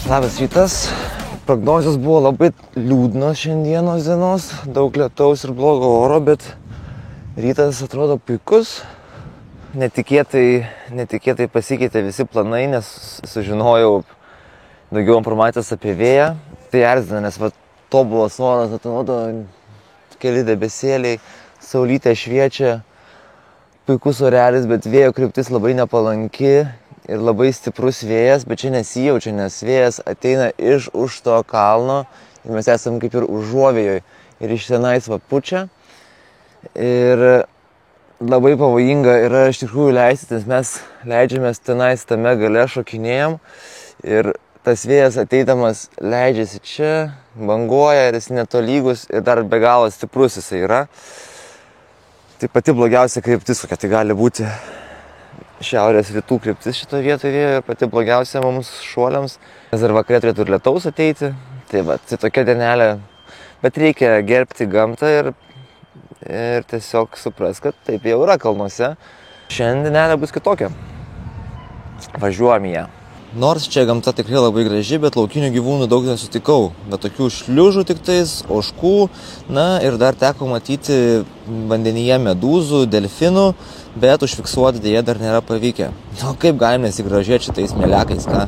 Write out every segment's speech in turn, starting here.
Labas rytas. Prognozijos buvo labai liūdnos šiandienos dienos, daug lietaus ir blogo oro, bet rytas atrodo puikus. Netikėtai pasikeitė visi planai, nes sužinojau daugiau informacijos apie vėją. Tai erzina, nes tobulas oras atrodo, keli debesėliai, saulytė šviečia, puikus orelis, bet vėjo kryptis labai nepalanki ir labai stiprus vėjas, bet čia nesijaučia, nes vėjas ateina iš už to kalno ir mes esam kaip ir užuovėjoj ir iš tenais pučia. Ir labai pavojinga yra iš tikrųjų leisti, nes mes leidžiamės tenais tame gale, šokinėjam ir tas vėjas ateidamas leidžiasi čia, banguoja ir jis netolygus ir dar be galo stiprus jisai yra. Tai pati blogiausia kryptis, kokia tai gali būti šiaurės rytų kryptis šito vietoje vėjo ir pati blogiausia mums šuoliams. Nes dar vakarė turėtų ir lietaus ateiti, tai tokia dienelė, bet reikia gerbti gamtą ir tiesiog supras, kad taip jau yra kalnuose. Šiandien dienelė bus kitokia. Važiuojam į ją. Nors čia gamta tikrai labai graži, bet laukinių gyvūnų daug nesutikau. Bet tokių šliužų tiktais, ožkų, na ir dar teko matyti vandenyje medūzų, delfinų, bet užfiksuoti dėja dar nėra pavykę. Nu kaip galim nesigražėti šitais mėlekais, ką?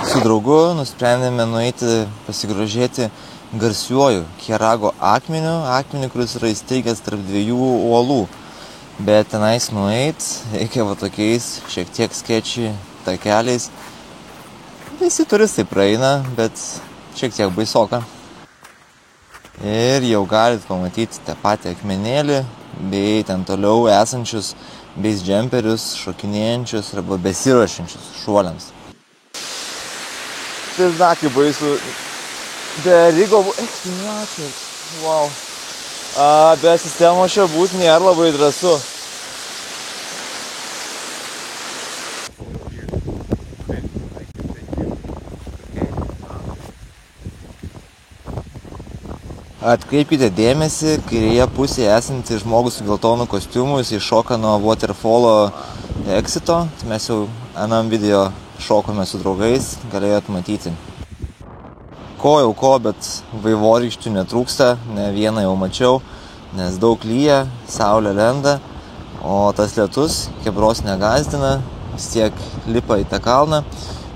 Su draugu nusprendėme nueiti pasigrožėti garsiuoju Kerago akmeniu, kuris yra įsteigęs tarp dviejų uolų. Bet tenais nueit reikia tokiais šiek tiek sketchy takeliais. Visi turistai praeina, bet šiek tiek baisoka. Ir jau galit pamatyti tą patį akmenėlį, bei ten toliau esančius base jumperius, šokinėjančius arba besiruošiančius šuoliams. Pizdakai baisu. Be Rygo... Wow. Be sistemos čia būti nėra labai drąsu. Atkreipkite dėmesį, kairėje pusėje esantis žmogus su geltonu kostiumu, jis iššoka nuo waterfallo exito. Mes jau anam video šokome su draugais, galėjot matyti. Ko, bet vaivorykščių netrūksta, ne vieną jau mačiau, nes daug lyja, saulė lenda, o tas lietus kebros negazdina, vis tiek lipa į tą kalną.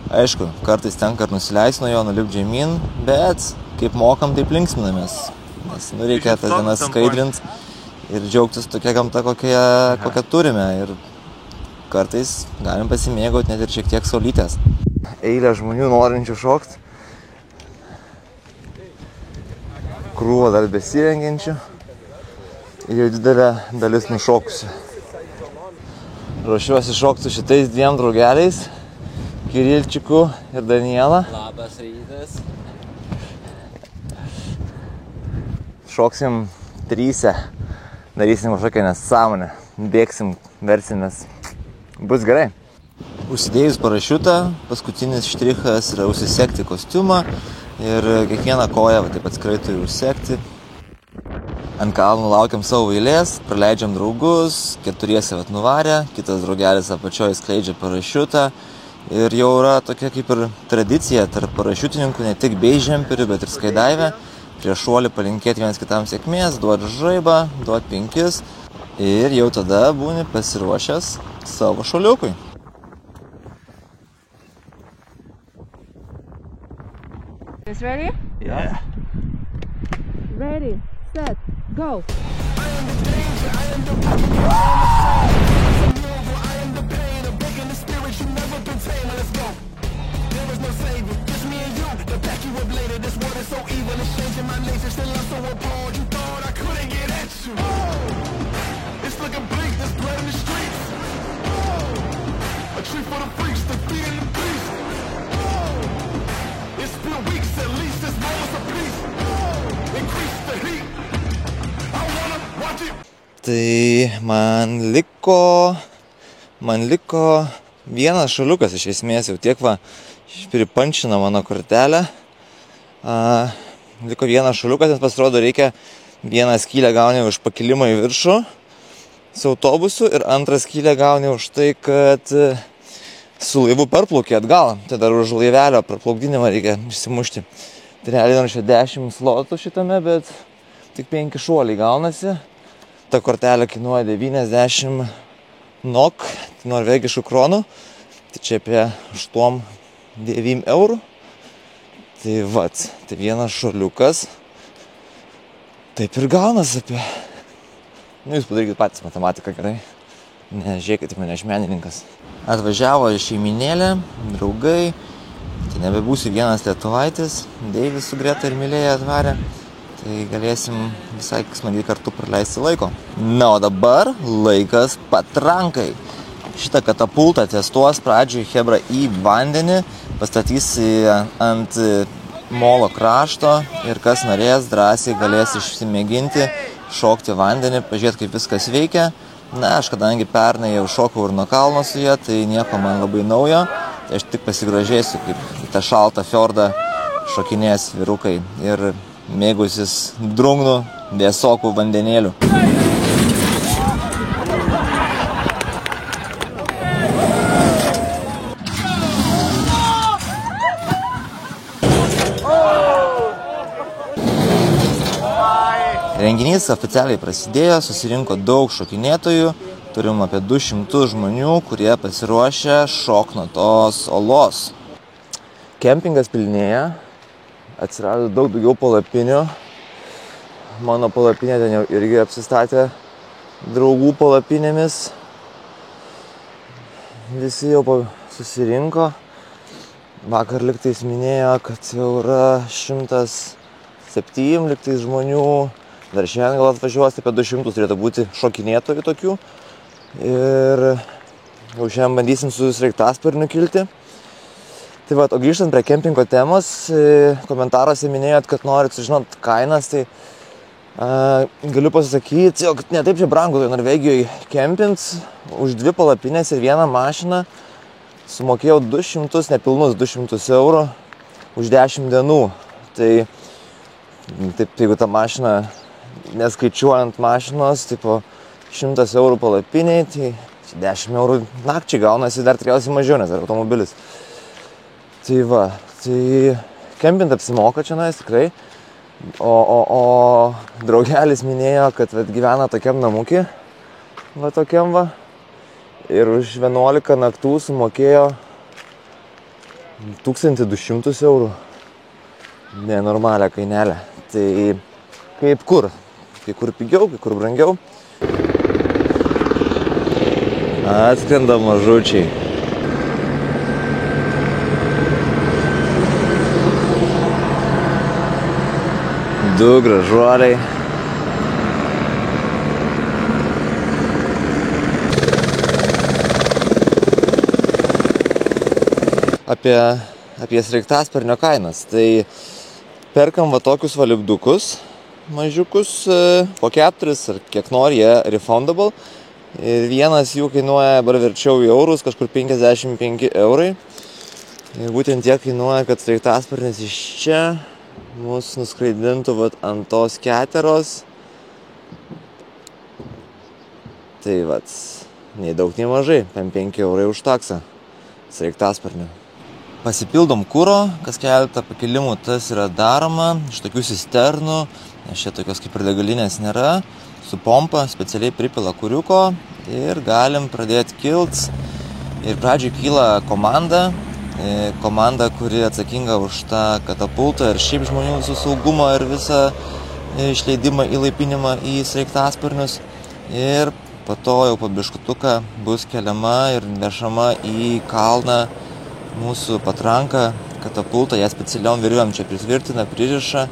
Aišku, kartais tenka ir nusileis nuo jo, nulipti žemyn, bet kaip mokam, taip linksminamės, nes reikia tas dienas skaidrinti ir džiaugtis tokia gamta, kokią turime ir kartais galim pasimėgauti net ir šiek tiek saulytės. Eilė žmonių norinčių šokti. Krūva dar besirengiančių ir jau didelė dalis nušokusių. Ruošiuosi šokti su šitais dviem draugeliais, Kirilčiku ir Daniela. Labas rytas. Šoksim tryse, darysim kažkokią nesąmonę, bėgsim, versimės. Bus gerai. Užsidėjus parašiutą, paskutinis štrichas yra užsisekti kostiumą. Ir kiekvieną koją taip atskirai turi užsekti. Ant kalnų laukiam savo eilės, praleidžiam draugus, keturiese nuvarę, kitas draugelis apačioje skleidžia parašiutą. Ir jau yra tokia kaip ir tradicija tarp parašiutininkų, ne tik base jumperių, bet ir skydive. Prieš šuolį palinkėti vienas kitam sėkmės, duoti žaibą, duoti 5 ir jau tada būni pasiruošęs savo šuoliukui. Is ready? Yeah. Ready, set, go! I am the danger, I am the power, I am the pain, I'm breaking the spirit, you never been tamed, let's go. There is no savior, just me and you, to back you up later, this world is so evil, it's changing my nature, still I'm so appalled, you thought I couldn't get at you. It's looking bleak, there's blood in the streets. A treat for the freaks, the feet and the beast. It's been weeks, at least this moment's a peace. Increase the heat. I wanna watch it. Tai man liko vienas šuoliukas iš esmės, jau tiek pripančina mano kortelę. Liko vienas šuoliukas, nes pasirodo reikia Vieną skylę gauni už pakilimą į viršų su autobusu ir antrą skylę gauni už tai, kad su laivu perplaukė atgal. Tai dar už laivelio perplaukdinimą reikia išsimušti. Tai realiai nors 10 slotų šitame, bet tik 5 šuoliai gaunasi. Ta kortelė kainuoja 90 NOK, tai norvegiškų kronų. Tai čia apie 8-9 eurų. Tai vat, tai vienas šuoliukas. Taip ir gaunas apie... Jūs padarykit patys matematiką gerai. Ne, žiūrėkit, mane aš menininkas. Atvažiavo šeiminėlė, draugai. Tai nebebūsiu vienas lietuvaitis. Deivis su Greta ir Milėja atvarė. Tai galėsim visai smagiai kartu praleisti laiko. Na, o dabar laikas patrankai. Šitą katapultą testuos pradžioj Hebra į vandenį. Pastatys ant molo krašto ir kas norės drąsiai galės išsimėginti, šokti vandenį, pažiūrėti kaip viskas veikia. Na, aš kadangi pernai jau šokau ir nuo kalno su ja, tai nieko man labai naujo. Tai aš tik pasigrožėsiu, kaip į tą šaltą fjordą šokinės vyrukai ir mėgausis drungnų vėsokų vandenėlių. Renginys oficialiai prasidėjo, susirinko daug šokinėtojų, turim apie 200 žmonių, kurie pasiruošę šok nuo tos olos. Kempingas pilnėja, atsirado daug daugiau palapinių. Mano palapinė ten jau irgi apsistatė draugų palapinėmis. Visi jau susirinko. Vakar lygtais minėjo, kad jau yra 107 lygtais žmonių. Dar šiandien gal atvažiuos apie 200 turėtų būti šokinėtojų tokių. Ir jau šiandien bandysim su sraigtasparniu kilti. Tai va, o grįžtant prie kempingo temos, komentaruose minėjot, kad norit sužinot kainas, tai galiu pasakyti, jog ne taip čia brangu, tai Norvegijoje kempint už 2 palapinės ir 1 mašiną sumokėjau 200, nepilnus 200 eurų už 10 dienų. Tai taip, jeigu ta mašina, neskaičiuojant mašinos, tipo 100 eurų palapiniai, tai 10 eurų nakčiai gaunasi dar tikriausiai mažiau, nes dar automobilis. Tai va, tai kempint apsimoka čia tikrai. O draugelis minėjo, kad gyvena tokiam namukį, va tokiam va, ir už 11 naktų sumokėjo 1200 eurų. Nenormalią kainelę. Tai kaip kur? Kai kur pigiau, kai kur brangiau. Atskrenda mažučiai. Du gražuoliai. Apie sraigtasparnio kainas. Tai perkam va tokius va lipdukus, mažiukus, po 4 ar kiek nori, jie refundable. Ir vienas jų kainuoja, dabar verčiau į eurus, kažkur 55 eurai. Ir būtent tiek kainuoja, kad sraigtasparnis iš čia mus nuskraidintų vat ant tos keteros. Tai vat, nei daug, nei mažai, 5 eurai už taksą sraigtasparniu. Pasipildom kuro, kas keletą pakilimų tas yra daroma, iš tokių cisternų, nes čia tokios kaip ir degalinės nėra, su pompa specialiai pripila kuriuko ir galim pradėti kilt. Ir pradžioj kyla komanda, kuri atsakinga už tą katapultą ir šiaip žmonių visų saugumą ir visą išleidimą į laipinimą į sraigtasparnius. Ir po to jau po biškutuką bus keliama ir nešama į kalną mūsų patranką, katapultą, ją specialiom virvėm čia pritvirtina, pririša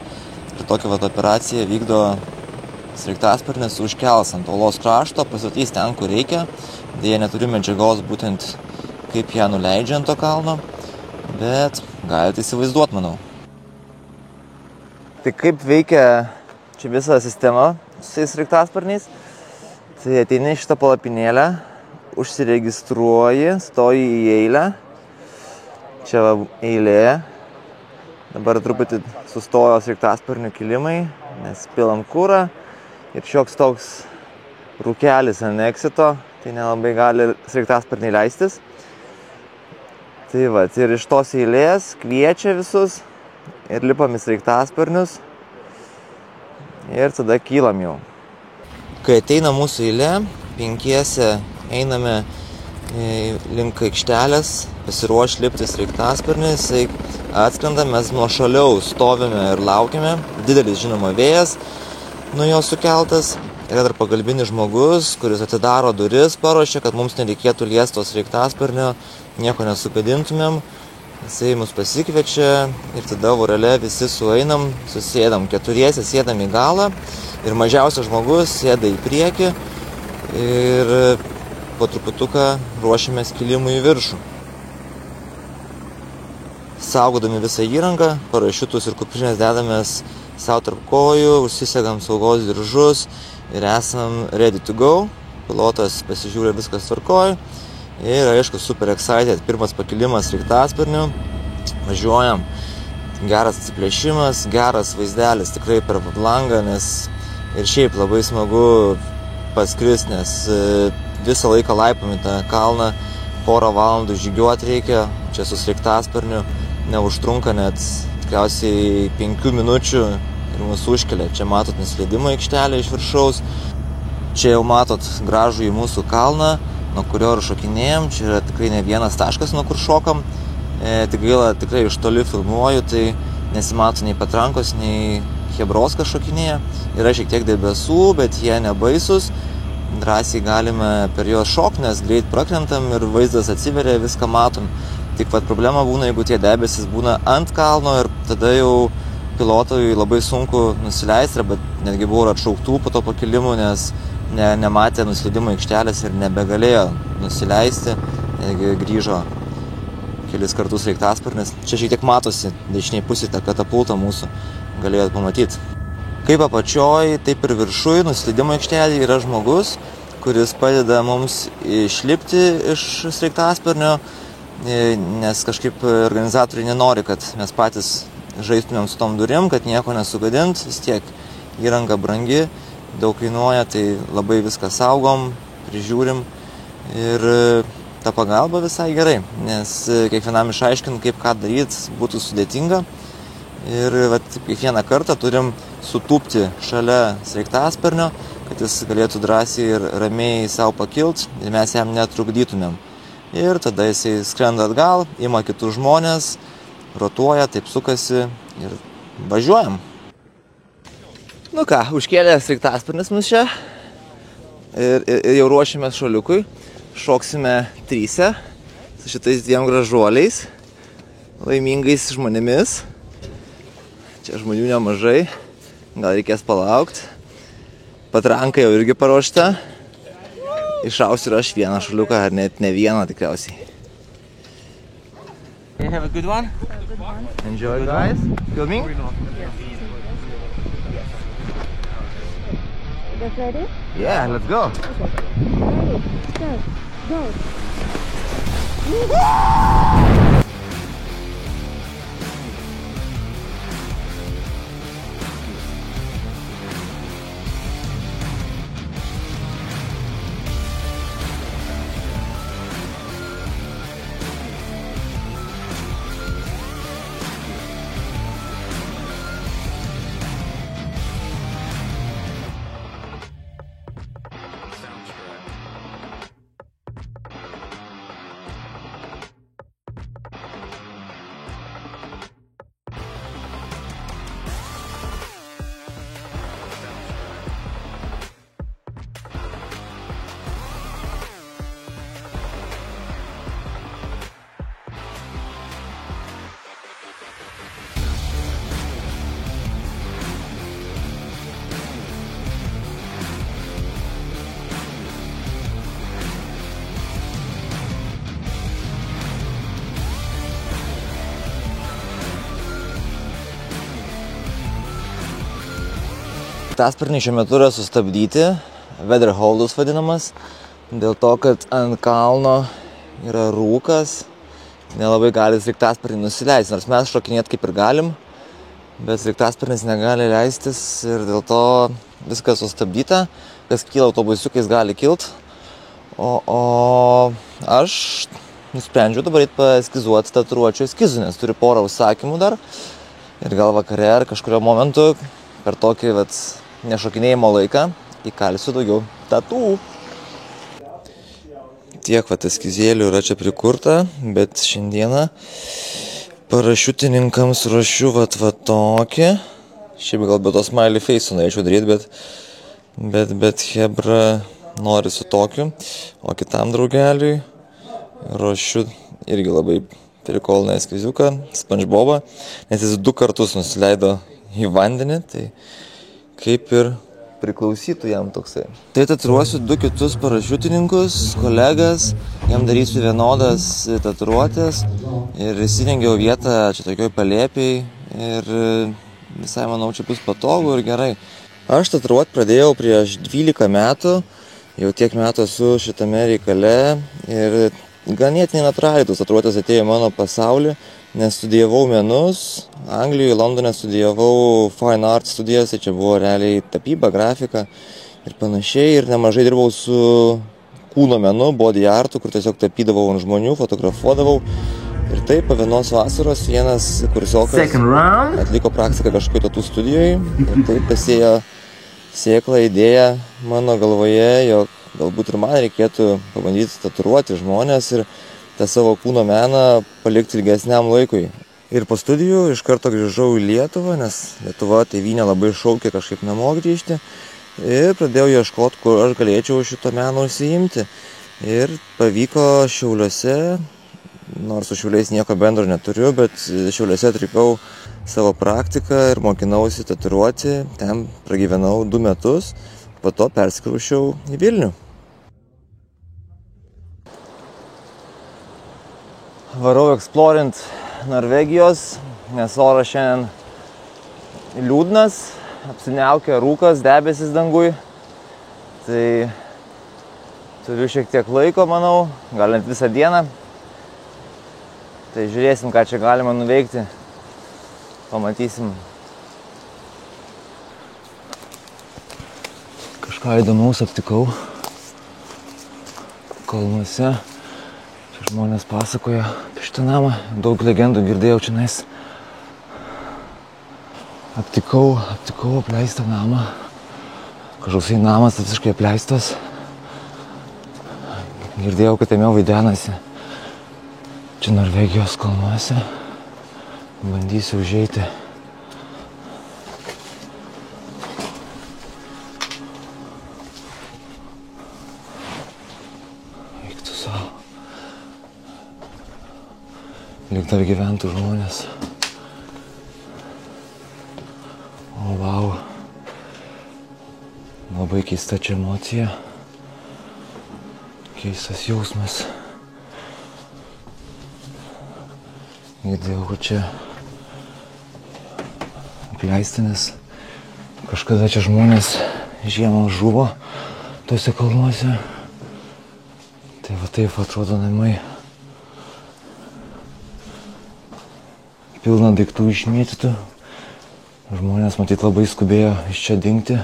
ir tokią vat operaciją vykdo sraigtasparnis, užkels ant olos krašto, pastatys ten, kur reikia. Deja, neturiu medžiagos būtent kaip ją nuleidžia ant to kalno, bet galite įsivaizduoti, manau. Tai kaip veikia čia visa sistema su tais sraigtasparniais? Tai ateini šitą palapinėlę, užsiregistruoji, stoji į eilę. Čia va eilė, dabar truputį sustojo sraigtasparnių kilimai, nes pilam kurą ir šioks toks rūkelis ant eksito, tai nelabai gali sraigtasparniai leistis. Tai va, ir iš tos eilės kviečia visus ir lipam į sraigtasparnius ir tada kylam jau. Kai ateina mūsų eilė, penkiese einame link aikštelės, pasiruoš lipti sraigtasparnį, jisai atskrenda, mes nuo šaliau stovime ir laukiame, didelis žinoma vėjas nuo jo sukeltas, yra dar pagalbinis žmogus, kuris atidaro duris, paruošia, kad mums nereikėtų liesto sraigtasparnio, nieko nesugadintumėm, jisai mus pasikviečia ir tada vorele visi sueinam, susėdam, keturiese sėdam į galą ir mažiausias žmogus sėda į priekį ir po truputuką ruošiamės kilimui į viršų. Saugodami visą įrangą, parašiutus ir kuprinės dedamės savo tarp kojų, užsisegam saugos diržus ir esam ready to go. Pilotas pasižiūrė viskas tvarkoj ir aišku super excited. Pirmas pakilimas sraigtasparniu, važiuojam. Geras atsiplėšimas, geras vaizdelis tikrai per langą, nes ir šiaip labai smagu paskris, nes visą laiką laipam į tą kalną, porą valandų žygiuoti reikia, čia su sraigtasparniu neužtrunka net tikriausiai 5 minučių ir mūsų užkelia. Čia matot nusileidimo aikštelę iš viršaus, čia jau matot gražų į mūsų kalną, nuo kurio ir šokinėjom, čia yra tikrai ne vienas taškas, nuo kur šokam, tik gaila, tikrai iš toli filmuoju, tai nesimato nei patrankos, nei Hebroska šokinėja, yra šiek tiek debesų, bet jie nebaisus, drąsiai galime per juos šokti, nes greit prakrentam ir vaizdas atsiveria, viską matom. Tik pat problema būna, jeigu tie debesis būna ant kalno ir tada jau pilotui labai sunku nusileisti, arba netgi buvo ir atšauktų po to pakilimų, nes nematė nusileidimo aikštelės ir nebegalėjo nusileisti, netgi grįžo kelis kartus sraigtasparnis. Čia šiek tiek matosi dešiniai pusėje tą katapultą mūsų, galėjot pamatyti. Kaip apačioj, taip ir viršuj nusileidimo aikštelėje yra žmogus, kuris padeda mums išlipti iš sraigtasparnio, nes kažkaip organizatoriai nenori, kad mes patys žaistumėm su tom durim, kad nieko nesugadint, vis tiek įranga brangi, daug kainuoja, tai labai viską saugom, prižiūrim ir ta pagalba visai gerai, nes kiekvienam išaiškint, kaip ką daryti, būtų sudėtinga ir kiekvieną kartą turim sutūpti šalia sraigtasparnio, kad jis galėtų drąsiai ir ramiai savo pakilt ir mes jam netrukdytumėm. Ir tada jisai skrenda atgal, ima kitus žmonės, rotuoja, taip sukasi ir važiuojam. Nu ką, užkėlė sraigtasparnis mus čia ir jau ruošimės šuoliukui. Šoksime tryse su šitais dviem gražuoliais, laimingais žmonėmis. Čia žmonių nemažai, gal reikės palaukti. Patranka jau irgi paruošta. Iššausiu ir aš vieną šuoliuką, ar net ne vieną tikriausiai. Have a good one? Enjoy, guys. Filming? Guys ready? Yeah, let's go. Ready, set, go. Sraigtasparniai šiuo metu yra sustabdyti, weather holdus vadinamas, dėl to, kad ant kalno yra rūkas, nelabai gali sraigtasparniai nusileisti, nors mes šokinėti kaip ir galim, bet sraigtasparnis negali leistis ir dėl to viskas sustabdyta. Kas kyla autobusiukais gali kilt. O aš nusprendžiau dabar paeskizuoti tatuiruočių eskizų, nes turiu porą užsakymų dar. Ir gal vakare ar kažkurio momentu per tokį nešokinėjimo laiką įkalsiu daugiau tatų. Tiek eskizėlių yra čia prikurta, bet šiandieną parašiutininkams ruošiu tokį. Šiaip gal be to smiley face'ų norėčiau daryti, bet hebra nori su tokiu. O kitam draugeliui ruošiu irgi labai prikolną eskiziuką, SpongeBobą, nes jis 2 kartus nusileido į vandenį, tai kaip ir priklausytų jam toksai. Tai tatuiruosiu 2 kitus parašiutininkus, kolegas, jam darysiu vienodas tatuiruotės ir įsirengiau vietą čia tokioj palėpiai ir visai manau čia bus patogu ir gerai. Aš tatuiruoti pradėjau prieš 12 metų, jau tiek metų esu šitame reikale ir ganėtinai natūraliai tos tatuiruotės atėjo į mano pasaulį, nes studijavau menus, Anglijoje, Londone studijavau fine art studijas, tai čia buvo realiai tapyba, grafika ir panašiai, ir nemažai dirbau su kūno menu, body artu, kur tiesiog tapydavau ant žmonių, fotografuodavau. Ir taip, po vienos vasaros vienas kursiokas atliko praktiką kažkokioj tatų studijoje ir taip pasėjo sėklą idėją mano galvoje, jog galbūt ir man reikėtų pabandyti tatuiruoti žmonės ir tą savo kūno meną palikti ilgesniam laikui. Ir po studijų iš karto grįžau į Lietuvą, nes Lietuva tėvynė labai šaukė kažkaip namo grįžti. Ir pradėjau ieškoti, kur aš galėčiau šito meno užsiimti. Ir pavyko Šiauliuose, nors su Šiauliais nieko bendro neturiu, bet Šiauliuose atlikau savo praktiką ir mokinausi tatuiruoti. Ten pragyvenau 2 metus, po to persikraušiau į Vilnių. Varau eksplorint Norvegijos, nes oras šiandien liūdnas, apsiniaukia rūkas, debesis dangui. Tai turiu šiek tiek laiko, manau, gal net visą dieną. Tai žiūrėsim, ką čia galima nuveikti. Pamatysim. Kažką įdomaus aptikau kalnuose. Žmonės pasakoja apie šitą namą, daug legendų girdėjau čionais. Aptikau apleistą namą. Kažkoksai namas visiškai apleistas. Girdėjau, kad jame vaidenasi. Čia Norvegijos kalnuose. Bandysiu užeiti. Eiktų savo. Lyg dar gyventų žmonės. O, vau. Labai keista čia emocija. Keistas jausmas. Girdėjau, kad čia apleista, nes kažkada čia žmonės žiemą žuvo tuose kalnuose. Tai va taip atrodo namai. Pilna daiktų išmėtytų. Žmonės matyt labai skubėjo iš čia dingti.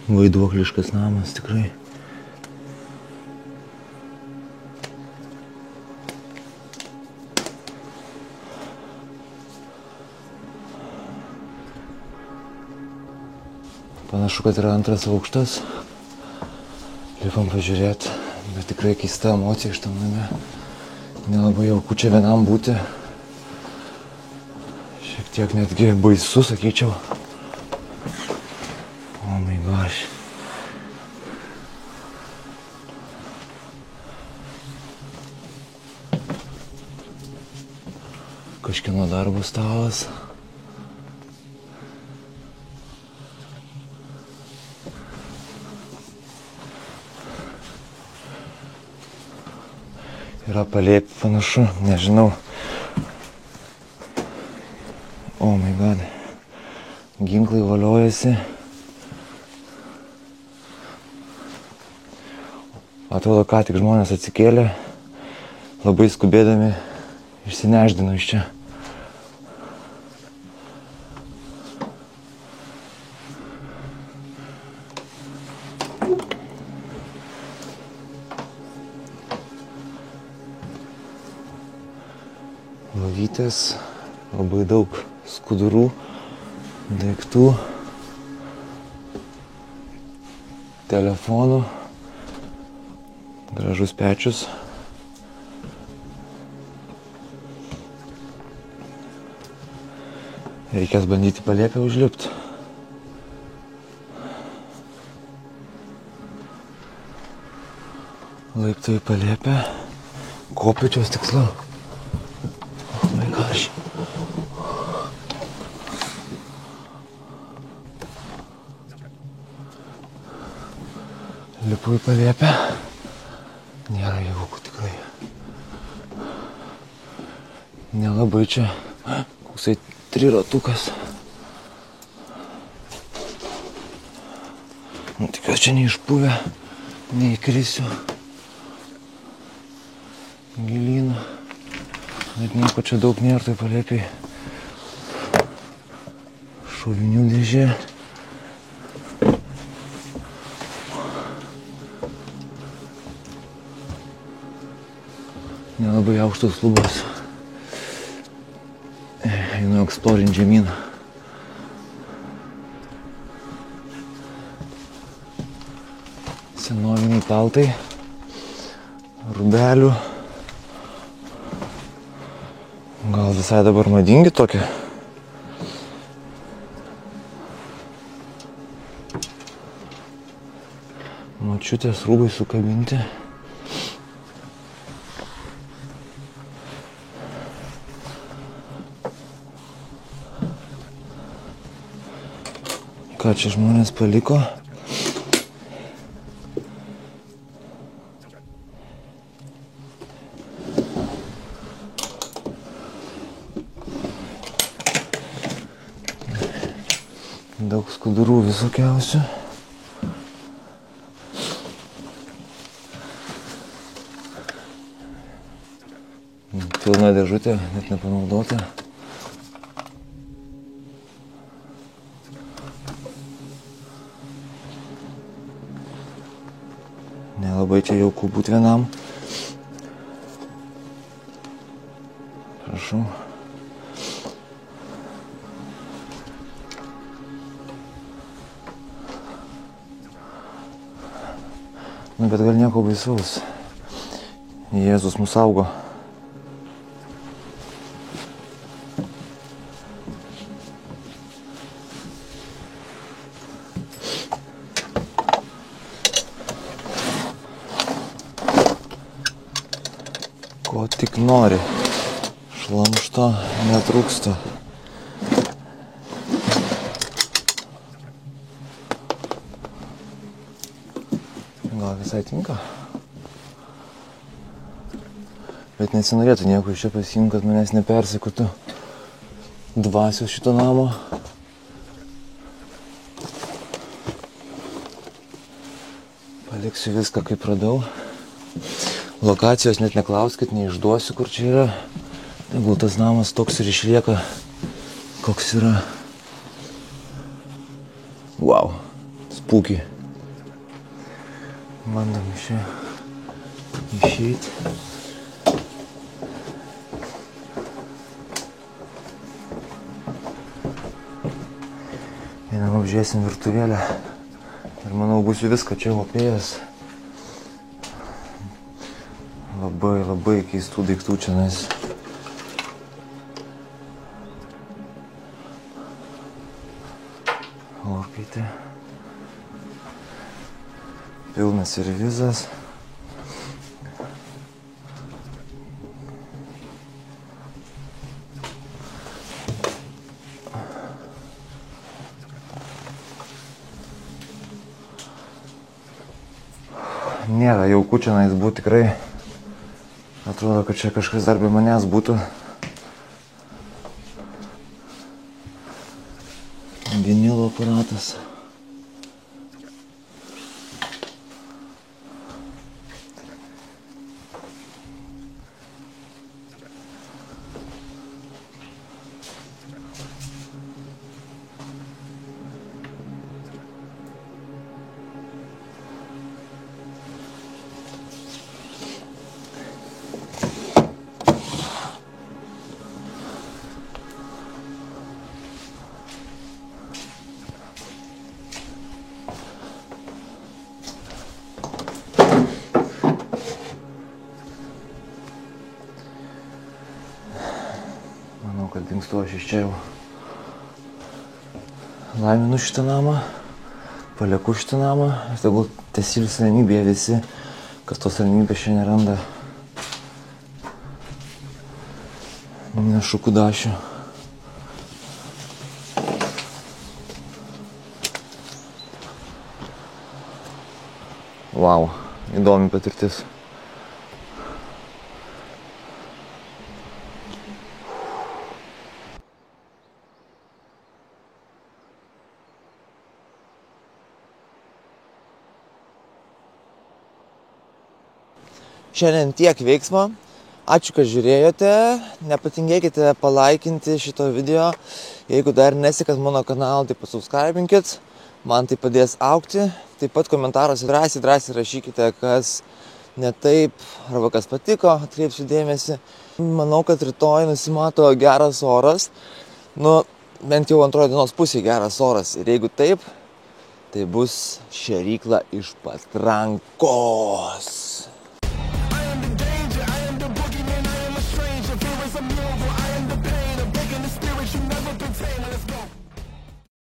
Vaiduokliškas namas tikrai. Panašu, kad yra antras aukštas. Lipam pažiūrėti, bet tikrai keista emocija iš tam name. Nelabai jauku čia vienam būti. Šiek tiek netgi baisu, sakyčiau. Oh my gosh. Kažkieno darbo stalas. Yra palėpė panašu, nežinau. Oh my god. Ginklai valiojasi. Atrodo, ką tik žmonės atsikėlė, labai skubėdami išsineždino iš čia. Lovytės, labai daug skudurų, daiktų, telefonų, gražus pečius. Reikės bandyti palėpę užlipti. Laiptai palėpę, kopėčios tiksliau. Oh my gosh. Lipu į palėpę. Nėra jauku tikrai. Nelabai čia. Koksai triratukas. Tikiuosi čia neišpuvę, neįkrisiu gilyn. Bet nieko čia daug nėra, tai palėpiai. Šovinių dėžė. Nelabai aukštos lubos. Einu eksplorint žemyn. Senoviniai paltai, rūbelių. Gal visai dabar madingi tokie. Močiutės rūbai sukabinti. Ką čia žmonės paliko? Daug skudurų visokiausių. Pilna dėžutė, net nepanaudota. Nelabai čia jauku būt vienam. Prašau. Nu, bet gal nieko baisaus. Jėzus mus saugo. Ko tik nori. Šlamšto netrūksta. Gal visai tinka. Bet nesinorėtų nieko iš čia pasiimti, kad manęs nepersekiotų dvasios šito namo. Paliksiu viską, kaip radau. Lokacijos net neklauskit, neišduosiu, kur čia yra. Tegul tas namas toks ir išlieka, koks yra. Wow, spūky. Bandom iš čia išeiti. Einam apžiūrėsim virtuvėlę. Ir manau, būsiu viską čia apėjęs. Labai keistų daiktų čia nes. Orkaitė. Pilnas servizas. Nėra jauku čia nais būtų tikrai. Atrodo, kad čia kažkas dar be manęs būtų. Vinilo aparatas. Manau, kad dingstu aš iš čia jau. Laiminu šitą namą, palieku šitą namą ir tegul tęsilis ramybėje visi, kas tos ramybės šiandien randa. Nešu kudašių. Vau, įdomi patirtis. Šiandien tiek veiksmo. Ačiū, kad žiūrėjote. Nepatingėkite palaikinti šito video. Jeigu dar nesekat mano kanalą, tai pasubscribinkit. Man tai padės augti. Taip pat komentaruose drąsiai rašykite, kas ne taip arba kas patiko. Atkreipsiu dėmesį. Manau, kad rytoj nusimato geras oras. Bent jau antrojo dienos pusėje geras oras. Ir jeigu taip, tai bus šėrykla iš patrankos. Fear is a move, I am the pain, I'm breaking the spirit you never been tamed. Let's go.